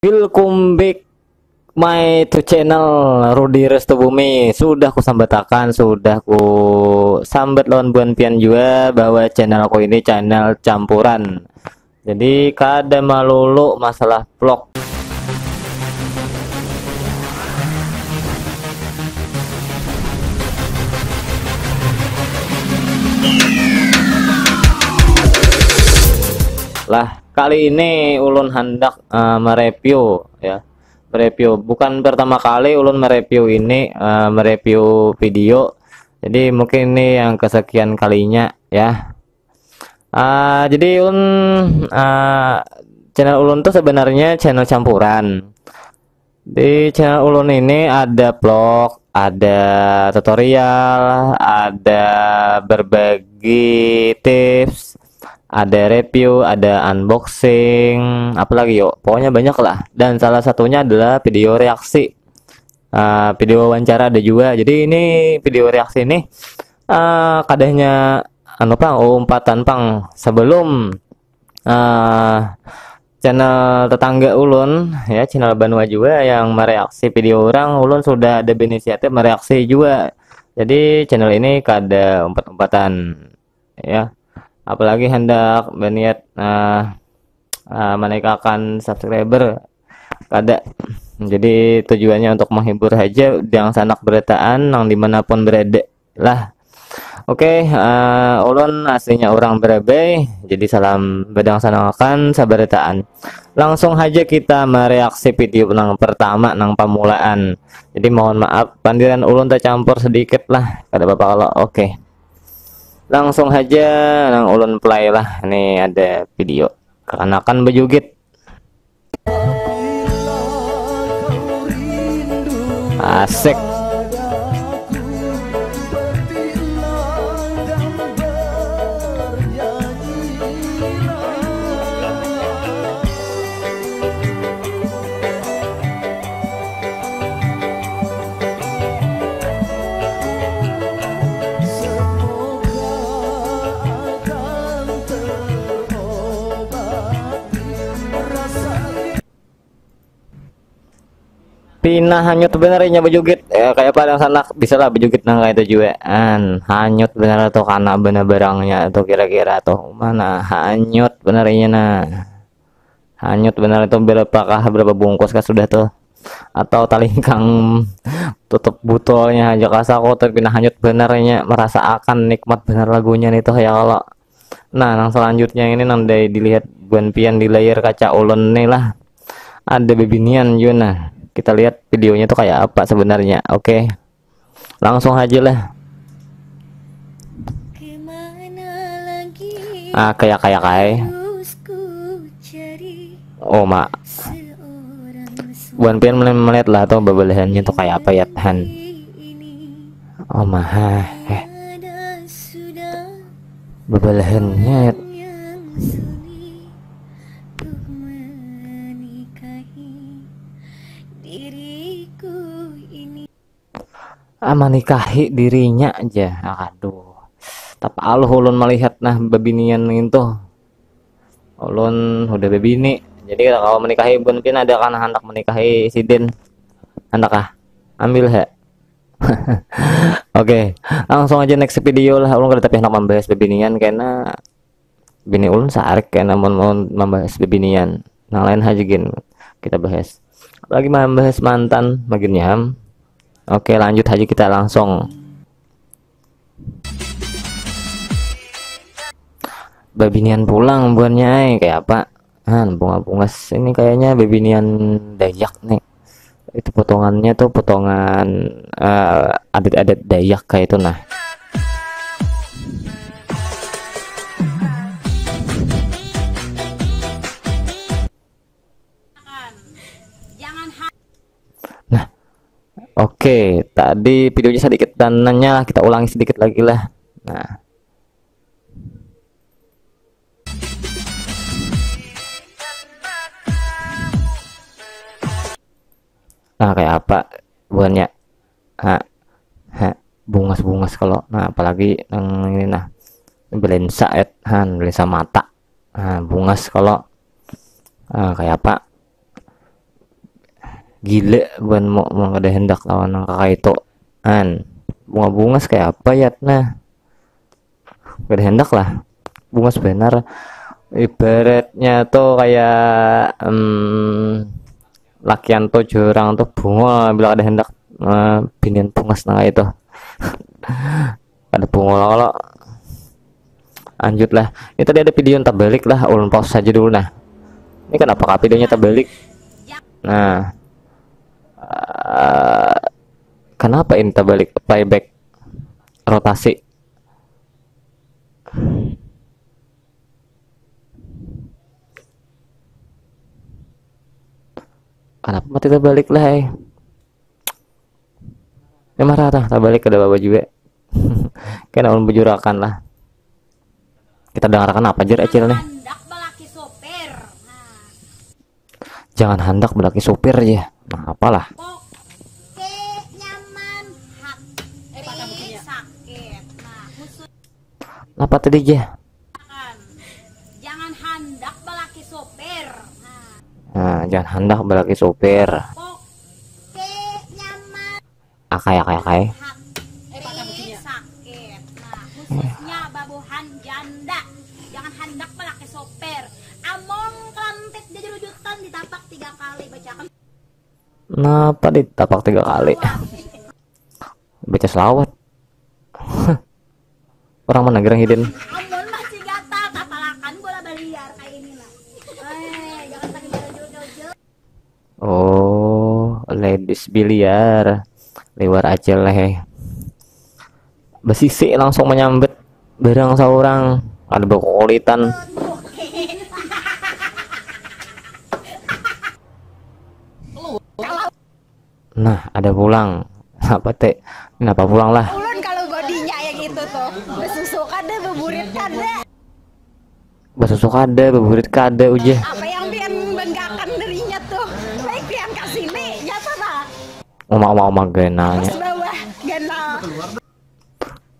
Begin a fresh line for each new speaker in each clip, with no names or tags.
Welcome back my to channel Rudi Restu Bumi. Sudah ku sambatakan, sudah ku sambat lawan buan pian juga bahwa channel aku ini channel campuran. Jadi kada malulu masalah vlog. Lah, kali ini ulun hendak mereview ya. Mereview bukan pertama kali ulun mereview ini mereview video. Jadi mungkin ini yang kesekian kalinya ya. Jadi ulun channel ulun tuh sebenarnya channel campuran. Di channel ulun ini ada vlog, ada tutorial, ada berbagi tips, ada review, ada unboxing, apalagi yuk, pokoknya banyak lah. Dan salah satunya adalah video reaksi, video wawancara ada juga. Jadi ini video reaksi ini kadahnya pang umpatan pang sebelum channel tetangga ulun ya, channel Banua juga yang mereaksi video orang, ulun sudah ada inisiatif mereaksi juga. Jadi channel ini kada umpat-umpatan ya, apalagi hendak berniat menaikkan subscriber kada. Jadi tujuannya untuk menghibur aja yang sanak berataan yang dimanapun berada lah. Oke, ulun aslinya orang Brebei, jadi salam bedang sanakan sabarataan. Langsung aja kita mereaksi video yang pertama nang pamulaan. Jadi mohon maaf pandiran ulun tercampur sedikit lah, kada apa-apa kalau oke. Langsung aja nang ulun play lah. Ini ada video kekanakan bejugit. Asik. Pinah hanyut benernya bejugit ya, kayak padang sanak bisa lah bejugit nang kayak tujuan hanyut bener atau karena bener barangnya atau kira-kira tuh mana hanyut benernya nah hanyut bener itu berapa bungkus kah sudah tuh, atau talingkang tutup botolnya aja kasako terpinah hanyut benernya, merasa akan nikmat bener lagunya nih tuh ya kalau. Nah yang selanjutnya ini nang dilihat buan pian di layar kaca ulun nih lah, ada bebinian Yuna. Kita lihat videonya tuh kayak apa sebenarnya. Oke, langsung aja lah. Kayak oh mak buan pian melihat lah tuh bebelahannya tuh kayak apa ya tahan. Oh mah bebelahannya menikahi dirinya aja. Aduh, tapi ulun melihat nah bebinian itu ulun udah bebini. Jadi kalau menikahi bun pin ada kan hendak menikahi sidin hendak ambil he. Oke, langsung aja next video lah. Ulun kada tapi hendak membahas bebinian karena bini ulun sarik karena mau membahas bebinian. Nah lain aja gin kita bahas lagi membahas mantan bagiannya. Oke, lanjut aja kita langsung. Bebinian pulang buannya kayak apa? Bunga-bungas ini kayaknya bebinian Dayak nih. Itu potongannya tuh potongan adat-adat Dayak kayak itu nah. Oke, tadi videonya sedikit dananya lah, kita ulangi sedikit lagi lah. Nah kayak apa buahnya? Bungas-bungas kalau. Nah apalagi yang ini nah belensa belensa mata. Bungas kalau kayak apa? Gila bukan mau ada hendak lawan nang kakak itu an bunga-bunga kayak apa ya nah gak ada hendak lah bunga sebenar ibaratnya tuh kayak lakian tuh jurang tuh bunga bila ada hendak binian bunga setengah itu ada bunga kalau lanjut lah ini tadi ada video entah balik lah ulun pause saja dulu nah ini kenapa videonya terbalik nah kenapa ini terbalik playback rotasi kenapa mati terbalik lah ya marah terbalik ke bawah juga kena ulun bujurakan lah kita dengarkan apa aja acil nih jangan hendak belaki sopir aja nah apalah apa tadi aja
jangan hendak belaki sopir
nah jangan hendak belaki sopir akai
sakit nah khususnya babuhan janda jangan hendak belaki sopir among kelantik dia jurujutan ditapak 3 kali bacakan
kenapa ditapak 3 kali baca selawat orang mana gerang hidin
amun masih gatal tapalakan bola baliar kayak ini lah jangan pakai jauh-jauh
oh ladies biliar lewat aja lah besisi langsung menyambet barang seorang ada berkulitan nah ada pulang apa teh kenapa pulang lah
ulun kalau bodinya ya gitu tuh besusuk ada beburit ada
besusuk ada beburit kada ujah
apa yang pian benggakan dirinya tuh baik pian kasih nih jatuh lah
oma genanya
atas bawah genal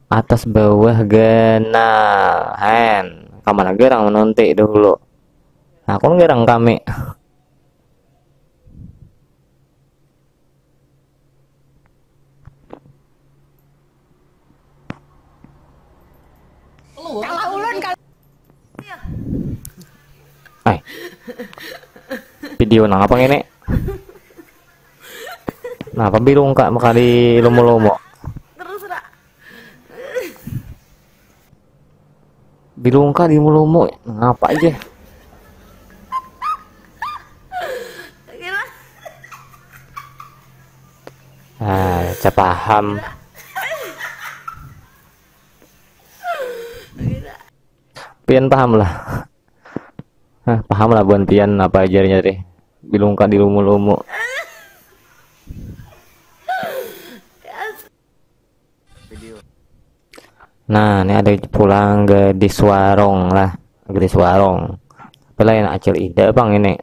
atas bawah genal hen kamana gerang menonti dulu aku gerang kami
kalau ulun kalau
video nang apa ini nah apa bilung kak makali lomo-lomo
terus rak
bilung kak di lomo ngapa aja saya paham pian paham lah paham lah buan pian apa ajarnya deh bilungkan di lumu-lumu nah ini ada pulang gadis warung lah gadis warung apa lain acil ida bang ini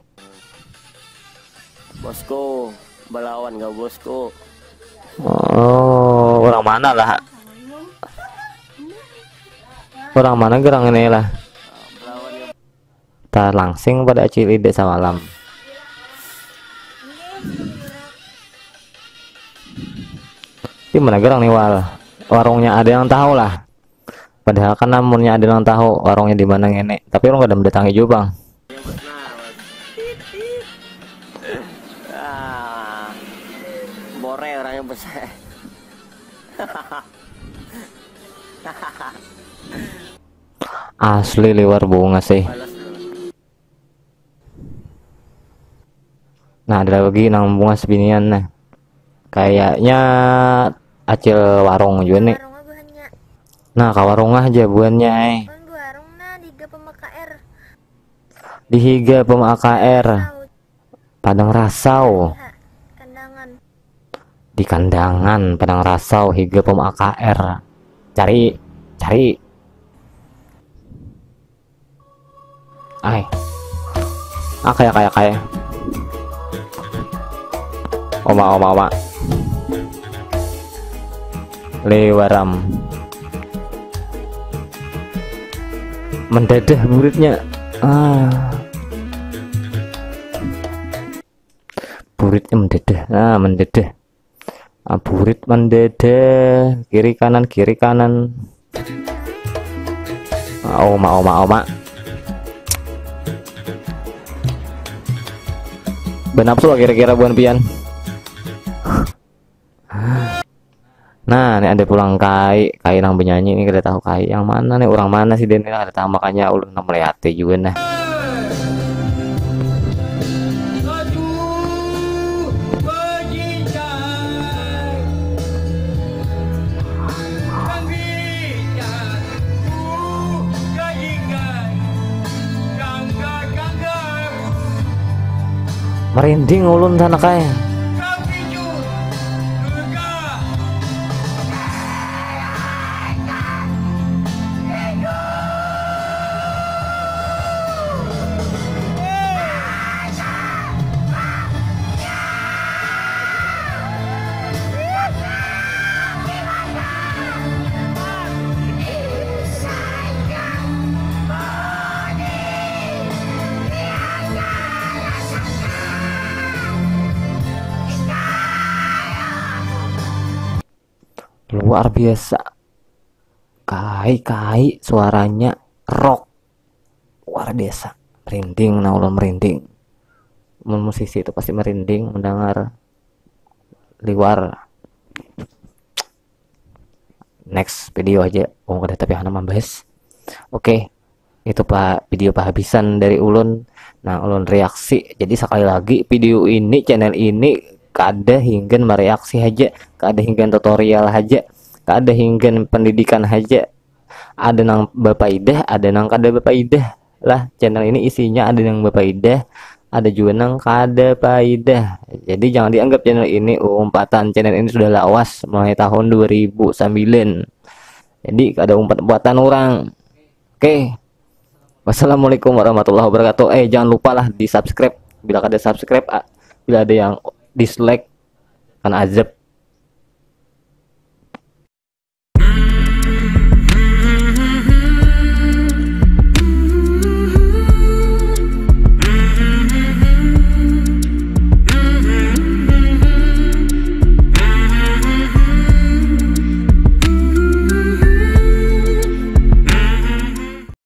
bosku balawan gak bosku
oh orang mana lah orang mana gerang ini lah tak langsing pada acil ide samalam di mana gerang nih warungnya ada yang tahu lah padahal kan namunnya ada yang tahu warungnya di mana ngene tapi orang gak ada mendatangi juga bang
bore orangnya besar
asli liwar bunga sih nah ada lagi nang bunga sebinian nah kayaknya acil warung juga nih nah ke warung aja buannya di higa pem AKR Padang Rasau di kandangan Padang Rasau higa pem AKR cari kayak oma lewaram mendadah buritnya Buritnya mendedeh. Nah, mendedeh. Burit mendedeh. Kiri kanan, kiri kanan. Oma. Benapsu kira-kira buan pian. Nah, ini ada pulang kai nang penyanyi ini kita tahu kai yang mana nih, orang mana sih dia nih ada tahu, makanya ulun melihatnya juga nah. Merinding ulun sana kayak. Luar biasa, kai suaranya rock luar biasa, merinding. Nah ulun merinding, musisi itu pasti merinding mendengar liwar. Next video aja udah tapi hana membahas. Oke, itu pak video penghabisan dari ulun. Nah ulun reaksi, jadi sekali lagi video ini, channel ini kada hingga mereaksi aja, kada hingga tutorial aja, kada hingga pendidikan aja. Ada nang bapak idah, ada nang kada bapak idah lah. Channel ini isinya ada nang bapak idah, ada juga nang kada paidah. Jadi jangan dianggap channel ini umpatan. Channel ini sudah lawas mulai tahun 2009. Jadi ada umpat-umpatan orang. Oke. Wassalamualaikum warahmatullahi wabarakatuh. Jangan lupa lah di subscribe. Bila kada subscribe, bila ada yang dislike kan azab.